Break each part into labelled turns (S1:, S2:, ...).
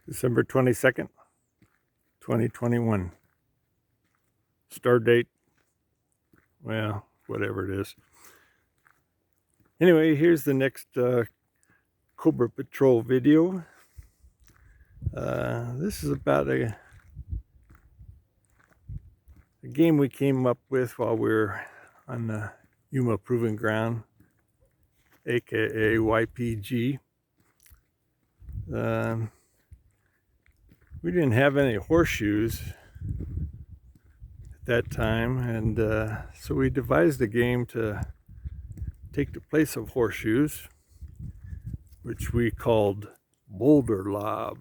S1: December 22nd, 2021. Start date, well, whatever it is. Anyway, here's the next Cobra Patrol video. This is about a game we came up with while we were on the Yuma Proving Ground, aka YPG. We didn't have any horseshoes at that time, and so we devised a game to take the place of horseshoes, which we called Boulder Lob.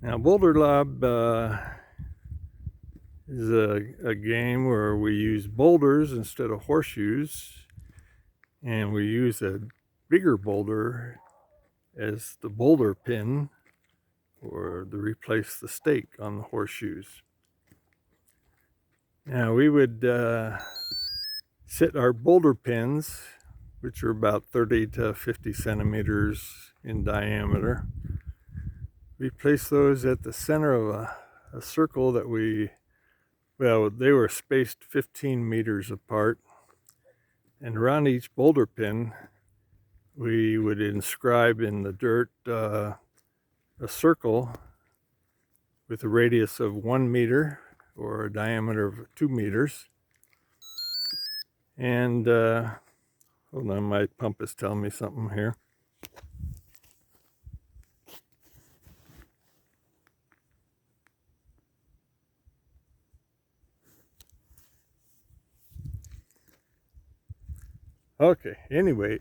S1: Now, Boulder Lob is a game where we use boulders instead of horseshoes, and we use a bigger boulder as the boulder pin or to replace the stake on the horseshoes. Now, we would set our boulder pins, which are about 30 to 50 centimeters in diameter. We place those at the center of a circle that they were spaced 15 meters apart. And around each boulder pin, we would inscribe in the dirt a circle with a radius of 1 meter or a diameter of 2 meters. And hold on, my pump is telling me something here. Okay, anyway,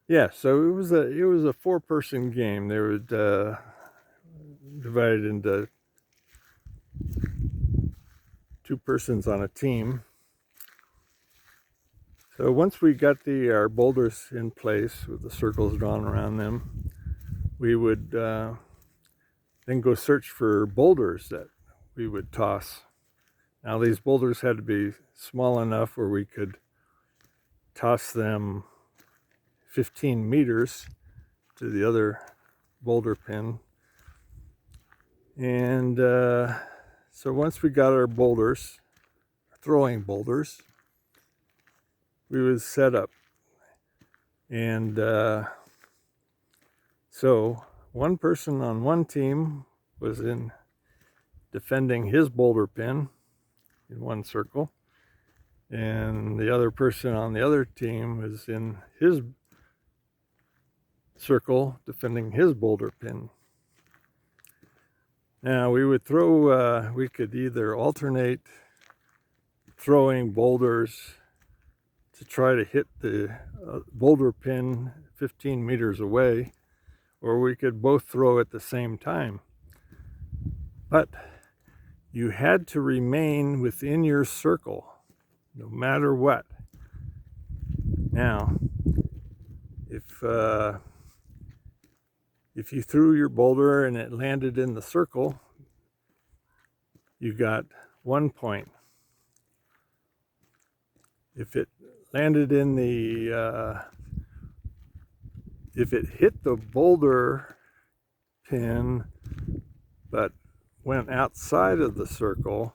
S1: yeah, so it was a 4-person game. They were divided into 2 persons on a team. So once we got our boulders in place with the circles drawn around them, we would then go search for boulders that we would toss. Now, these boulders had to be small enough where we could toss them 15 meters to the other boulder pin. And so once we got our boulders, throwing boulders, we would set up. And so one person on one team was in defending his boulder pin in one circle, and the other person on the other team was in his circle defending his boulder pin. Now, we would we could either alternate throwing boulders to try to hit the boulder pin 15 meters away, or we could both throw at the same time. But you had to remain within your circle, no matter what. Now, if you threw your boulder and it landed in the circle, you got 1 point. If it landed in if it hit the boulder pin, but went outside of the circle,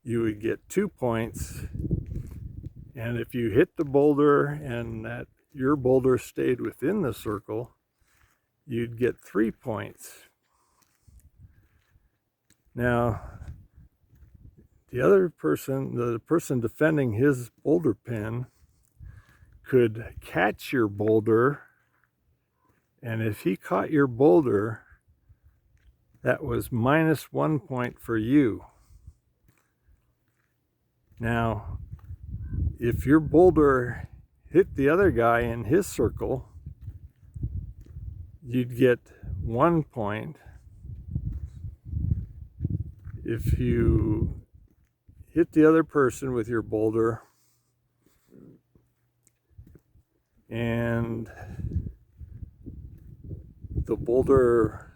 S1: you would get 2 points. And if you hit the boulder and your boulder stayed within the circle, you'd get 3 points. Now, the person defending his boulder pin, could catch your boulder, and if he caught your boulder, that was -1 point for you. Now, if your boulder hit the other guy in his circle, you'd get 1 point. If you hit the other person with your boulder and the boulder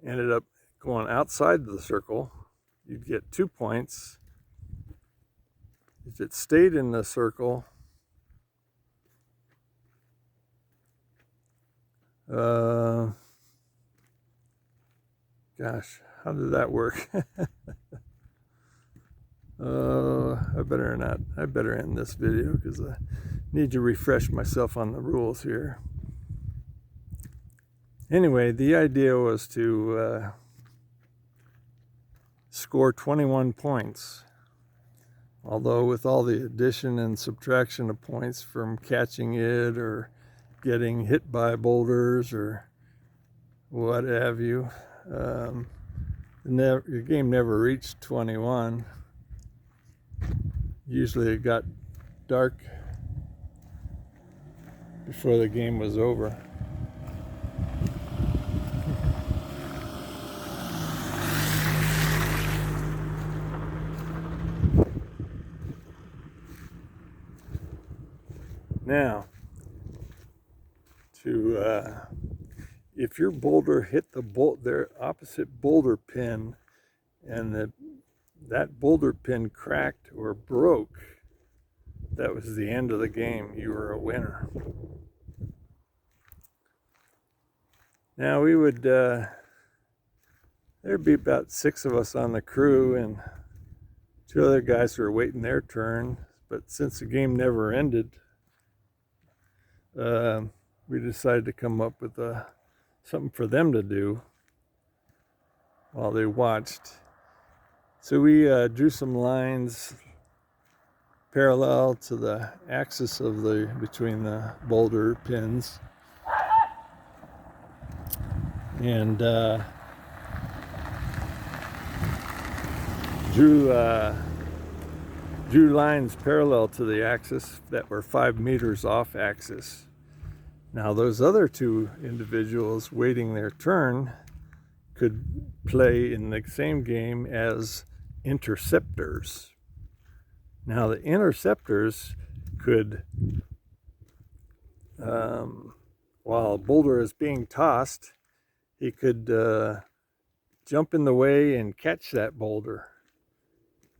S1: ended up going outside the circle, you'd get 2 points. if it stayed in the circle, gosh, how did that work? I better end this video because I need to refresh myself on the rules here. Anyway, the idea was to score 21 points. Although with all the addition and subtraction of points from catching it or getting hit by boulders or what have you, the game never reached 21. Usually it got dark before the game was over. Now, if your boulder hit their opposite boulder pin and that boulder pin cracked or broke, that was the end of the game. You were a winner. Now we would, there'd be about 6 of us on the crew and 2 other guys who were waiting their turn. But since the game never ended, we decided to come up with something for them to do while they watched. So we drew some lines parallel to the axis of between the boulder pins, and drew lines parallel to the axis that were 5 meters off axis. Now those other 2 individuals waiting their turn could play in the same game as interceptors. Now the interceptors could, while a boulder is being tossed, he could jump in the way and catch that boulder.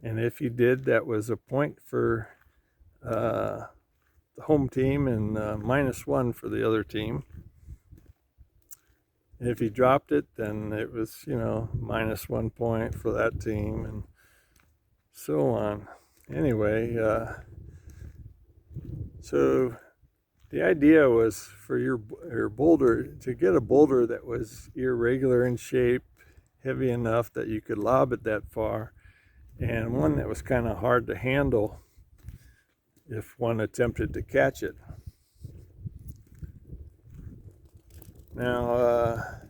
S1: And if he did, that was a point for the home team and -1 for the other team. And if he dropped it, then it was, -1 point for that team and so on. Anyway, so the idea was for your boulder, to get a boulder that was irregular in shape, heavy enough that you could lob it that far, and one that was kind of hard to handle if one attempted to catch it. Now,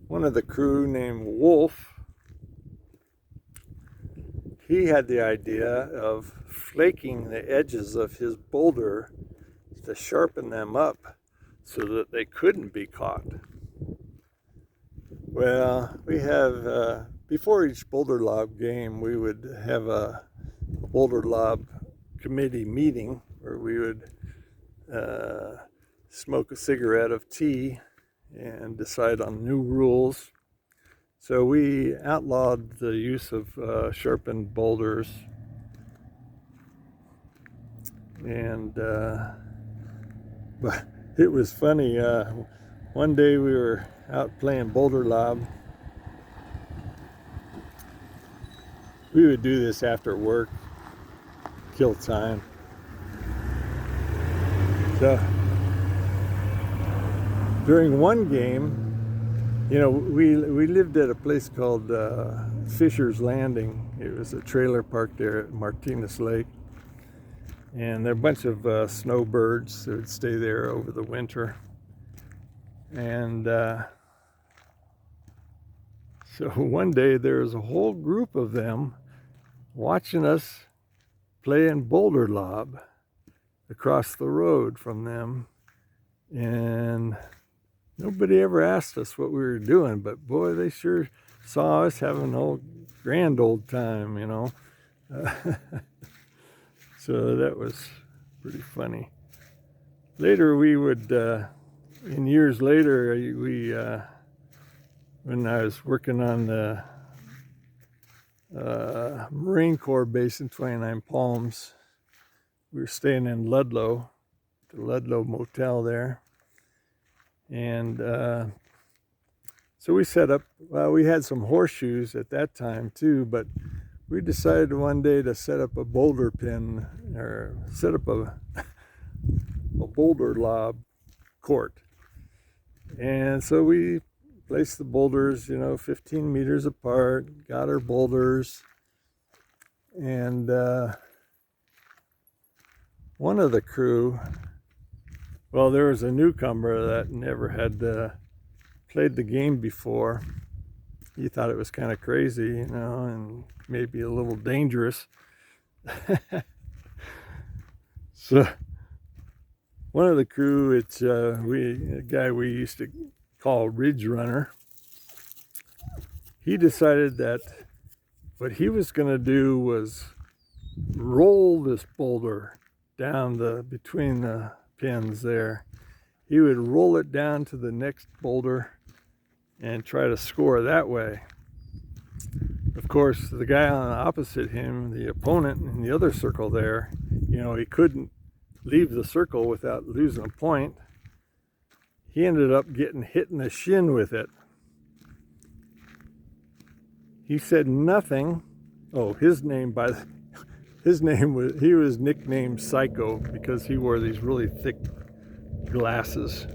S1: one of the crew named Wolf, he had the idea of flaking the edges of his boulder to sharpen them up so that they couldn't be caught. Well, we have, before each boulder lob game, we would have a boulder lob committee meeting where we would smoke a cigarette of tea and decide on new rules. So we outlawed the use of sharpened boulders, and but it was funny. One day we were out playing boulder lob. We would do this after work, kill time. So during one game, we lived at a place called Fisher's Landing. It was a trailer park there at Martinez Lake. And there are a bunch of snowbirds that would stay there over the winter. And so one day there was a whole group of them watching us playing boulder lob across the road from them. And nobody ever asked us what we were doing, but boy, they sure saw us having a grand old time, So that was pretty funny. Later we would, years later, when I was working on the Marine Corps base in 29 Palms. We were staying in Ludlow, the Ludlow Motel there. And so we set up, well, we had some horseshoes at that time too, but we decided one day to set up a boulder pin, or set up a boulder lob court. And so we placed the boulders, 15 meters apart, got our boulders, and one of the crew, well, there was a newcomer that never had played the game before. He thought it was kind of crazy, and maybe a little dangerous. So one of the crew, it's a guy we used to call Ridge Runner. He decided that what he was going to do was roll this boulder down between the pins there. He would roll it down to the next boulder and try to score that way. Of course, the guy on opposite him, the opponent in the other circle there, he couldn't leave the circle without losing a point. He ended up getting hit in the shin with it. He said nothing. Oh, he was nicknamed Psycho because he wore these really thick glasses,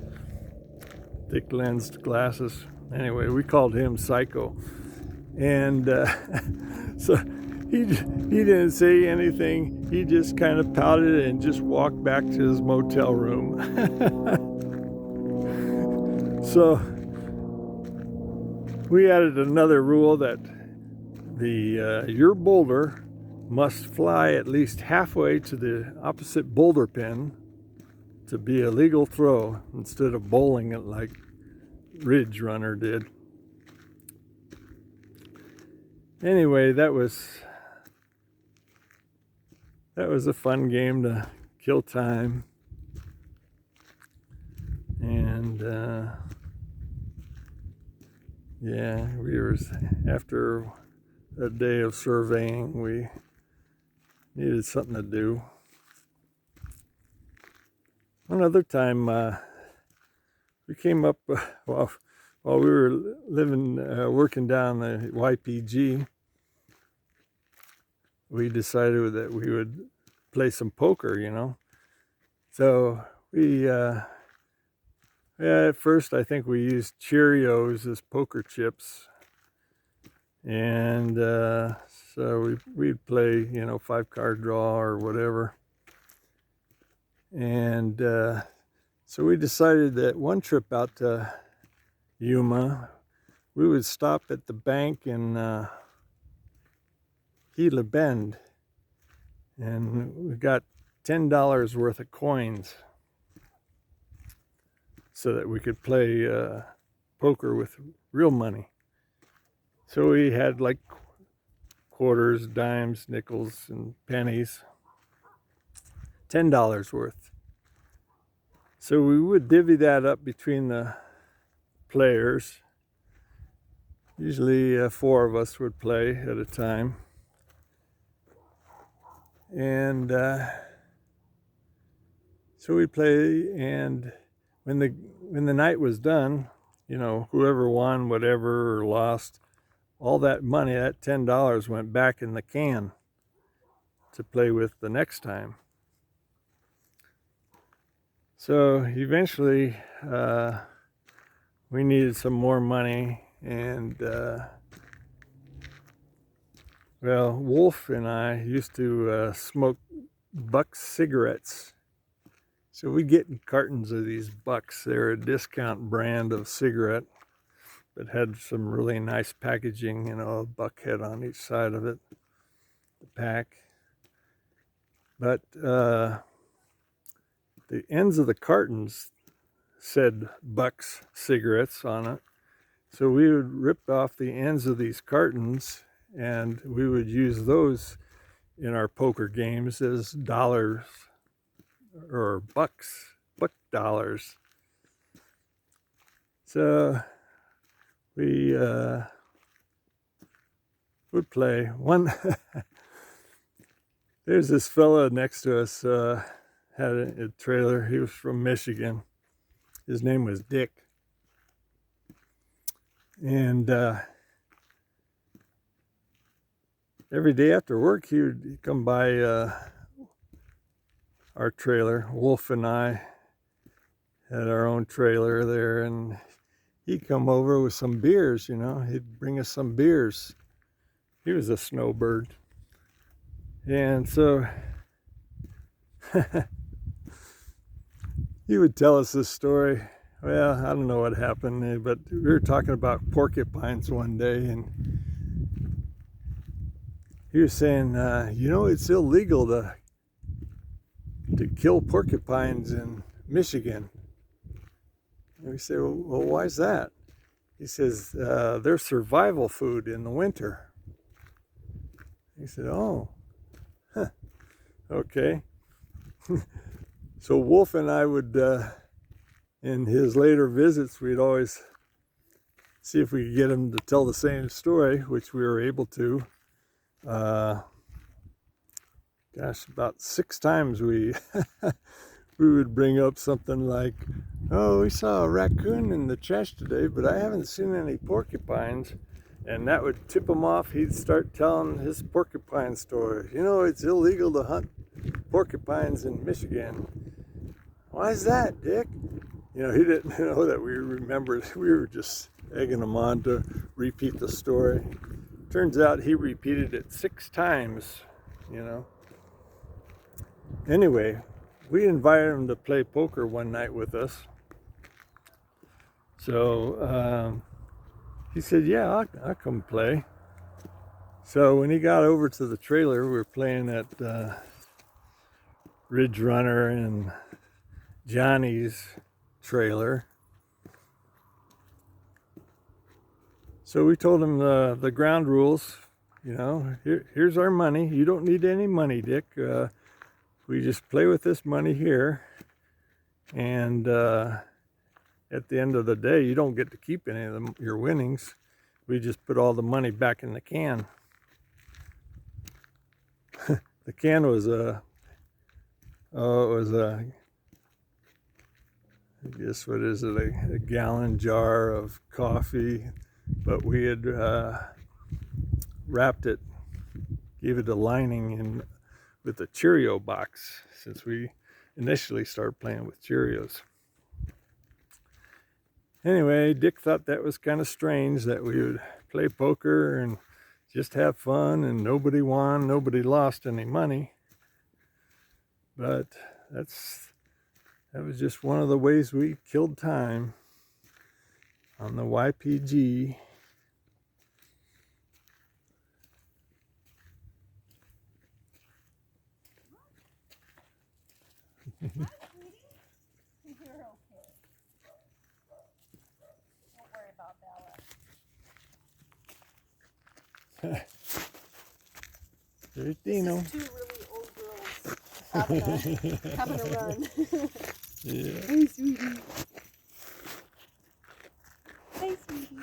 S1: thick lensed glasses. Anyway, we called him Psycho. And so he didn't say anything. He just kind of pouted and just walked back to his motel room. So we added another rule that your boulder must fly at least halfway to the opposite boulder pin to be a legal throw, instead of bowling it like Ridge Runner did. Anyway, that was a fun game to kill time. And yeah, after a day of surveying, we needed something to do. One other time, we came up, while we were working down the YPG, we decided that we would play some poker, So at first I think we used Cheerios as poker chips. And so we'd play, 5-card draw or whatever. And so we decided that one trip out to Yuma, we would stop at the bank in Gila Bend. And we got $10 worth of coins so that we could play poker with real money. So we had like quarters, dimes, nickels, and pennies. $10 worth. So we would divvy that up between the players. Usually 4 of us would play at a time. And so we'd play, and when the night was done, whoever won whatever or lost, all that money, that $10, went back in the can to play with the next time. So eventually we needed some more money, and well, Wolf and I used to smoke Buck cigarettes. So we get cartons of these Bucks. They're a discount brand of cigarette, but had some really nice packaging, a buck head on each side of it, the pack. But the ends of the cartons said Bucks cigarettes on it. So we would rip off the ends of these cartons, and we would use those in our poker games as dollars or buck dollars. So we would play. There's this fella next to us, had a trailer. He was from Michigan. His name was Dick. And every day after work, he would come by our trailer. Wolf and I had our own trailer there, and he'd come over with some beers, you know. He'd bring us some beers. He was a snowbird. And so he would tell us this story. Well, I don't know what happened, but we were talking about porcupines one day, and he was saying, you know, it's illegal to kill porcupines in Michigan. And we say, well, why is that? He says, they're survival food in the winter. He said, oh, huh, okay. So Wolf and I would, in his later visits, we'd always see if we could get him to tell the same story, which we were able to. Gosh, about 6 times we would bring up something like, oh, we saw a raccoon in the trash today, but I haven't seen any porcupines. And that would tip him off. He'd start telling his porcupine story. You know, it's illegal to hunt porcupines in Michigan. Why is that, Dick? You know, he didn't know that we remembered. We were just egging him on to repeat the story. Turns out he repeated it 6 times, you know. Anyway, we invited him to play poker one night with us. So he said, yeah, I'll come play. So when he got over to the trailer, we were playing at Ridge Runner and Johnny's trailer. So we told him the ground rules. You know, here's our money. You don't need any money, Dick. We just play with this money here. And at the end of the day, you don't get to keep any of your winnings. We just put all the money back in the can. The can was I guess, what is it, a gallon jar of coffee, but we had wrapped it, gave it a lining in with a Cheerio box, since we initially started playing with Cheerios. Anyway, Dick thought that was kind of strange that we would play poker and just have fun and nobody won, nobody lost any money. But that was just one of the ways we killed time on the YPG. There's Dino.
S2: Two really old girls having a run.
S1: Yeah.
S2: Hey, sweetie. Hey, sweetie.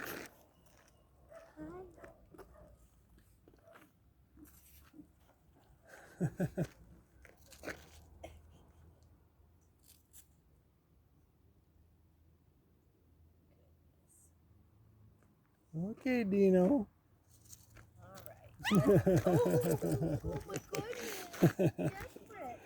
S2: Hi.
S1: Okay, Dino.
S2: Oh my goodness. Desperate.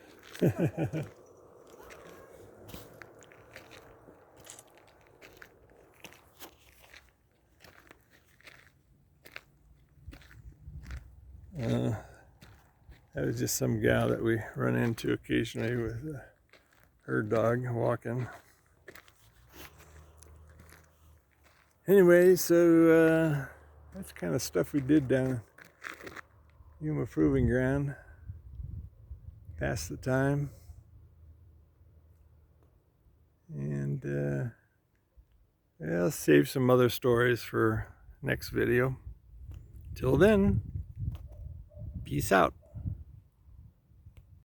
S1: That was just some gal that we run into occasionally with her dog walking. Anyway, so that's the kind of stuff we did down Yuma Proving Ground. Pass the time. And I'll save some other stories for next video. Till then, peace out.